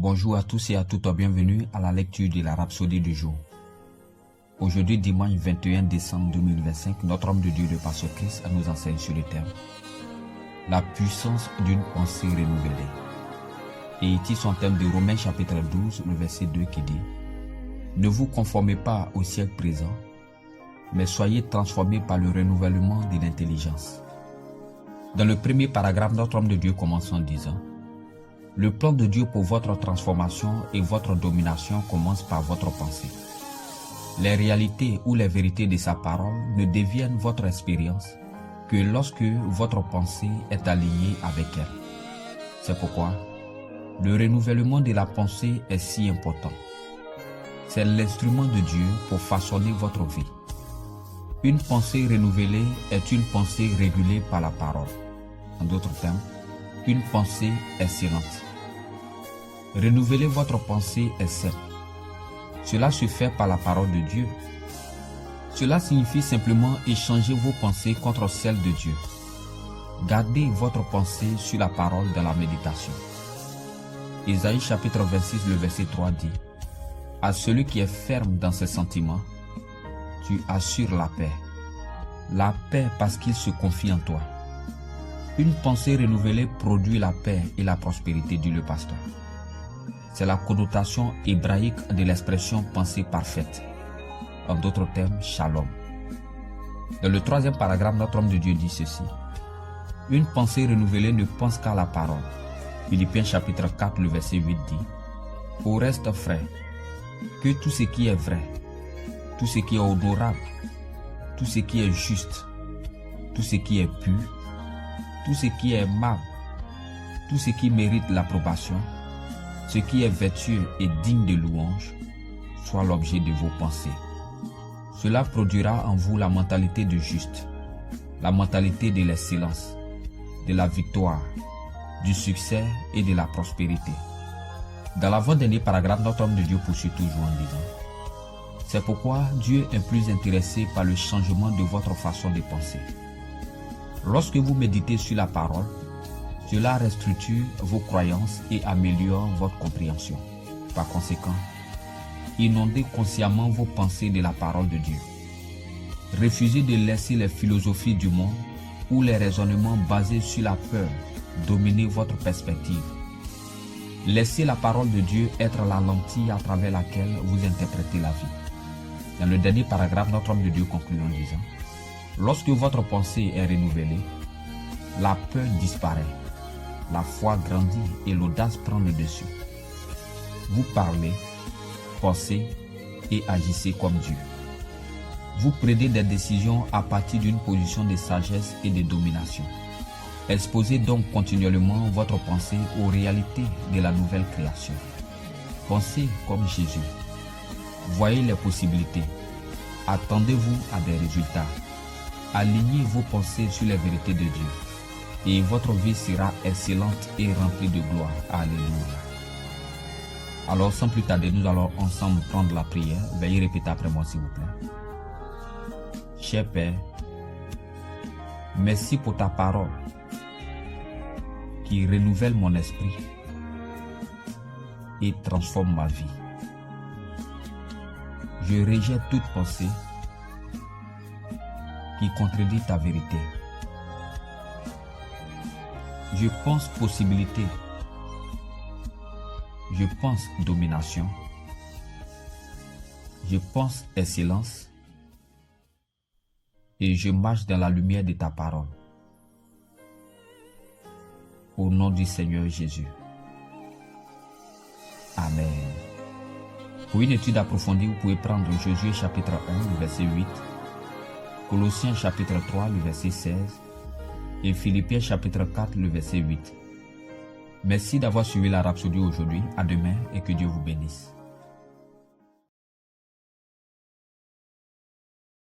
Bonjour à tous et à toutes, bienvenue à la lecture de la Rhapsodie du jour. Aujourd'hui, dimanche 21 décembre 2025, notre homme de Dieu, le pasteur Christ, nous enseigne sur le thème la puissance d'une pensée renouvelée. Et il tire son thème de Romains chapitre 12, le verset 2 qui dit « Ne vous conformez pas au siècle présent, mais soyez transformés par le renouvellement de l'intelligence. » Dans le premier paragraphe, notre homme de Dieu commence en disant « Le plan de Dieu pour votre transformation et votre domination commence par votre pensée. Les réalités ou les vérités de sa parole ne deviennent votre expérience que lorsque votre pensée est alignée avec elle. C'est pourquoi le renouvellement de la pensée est si important. C'est l'instrument de Dieu pour façonner votre vie. Une pensée renouvelée est une pensée régulée par la parole. En d'autres termes, une pensée excellente. Renouveler votre pensée est simple. Cela se fait par la parole de Dieu. Cela signifie simplement échanger vos pensées contre celles de Dieu. Gardez votre pensée sur la parole dans la méditation. Ésaïe chapitre 26, le verset 3 dit « À celui qui est ferme dans ses sentiments, tu assures la paix. La paix parce qu'il se confie en toi. » Une pensée renouvelée produit la paix et la prospérité, dit le pasteur. C'est la connotation hébraïque de l'expression pensée parfaite. En d'autres termes, shalom. Dans le troisième paragraphe, notre homme de Dieu dit ceci. Une pensée renouvelée ne pense qu'à la parole. Philippiens chapitre 4, le verset 8 dit « Au reste, frère, que tout ce qui est vrai, tout ce qui est honorable, tout ce qui est juste, tout ce qui est pur, tout ce qui est aimable, tout ce qui mérite l'approbation, ce qui est vertueux et digne de louange, soit l'objet de vos pensées. Cela produira en vous la mentalité de juste, la mentalité de l'excellence, de la victoire, du succès et de la prospérité. » Dans l'avant-dernier paragraphe, notre homme de Dieu poursuit toujours en disant « C'est pourquoi Dieu est plus intéressé par le changement de votre façon de penser. Lorsque vous méditez sur la parole, cela restructure vos croyances et améliore votre compréhension. Par conséquent, inondez consciemment vos pensées de la parole de Dieu. Refusez de laisser les philosophies du monde ou les raisonnements basés sur la peur dominer votre perspective. Laissez la parole de Dieu être la lentille à travers laquelle vous interprétez la vie. Dans le dernier paragraphe, notre homme de Dieu conclut en disant « Lorsque votre pensée est renouvelée, la peur disparaît, la foi grandit et l'audace prend le dessus. Vous parlez, pensez et agissez comme Dieu. Vous prenez des décisions à partir d'une position de sagesse et de domination. Exposez donc continuellement votre pensée aux réalités de la nouvelle création. Pensez comme Jésus. Voyez les possibilités. Attendez-vous à des résultats. Alignez vos pensées sur les vérités de Dieu. Et votre vie sera excellente et remplie de gloire. Alléluia. Alors, sans plus tarder, nous allons ensemble prendre la prière. Veuillez répéter après moi, s'il vous plaît. Cher Père, merci pour ta parole qui renouvelle mon esprit et transforme ma vie. Je rejette toute pensée qui contredit ta vérité. Je pense possibilité. Je pense domination. Je pense excellence. Et je marche dans la lumière de ta parole. Au nom du Seigneur Jésus. Amen. Pour une étude approfondie, vous pouvez prendre Josué chapitre 1, le verset 8, Colossiens chapitre 3, le verset 16, et Philippiens chapitre 4, le verset 8. Merci d'avoir suivi la Rhapsodie aujourd'hui. À demain et que Dieu vous bénisse.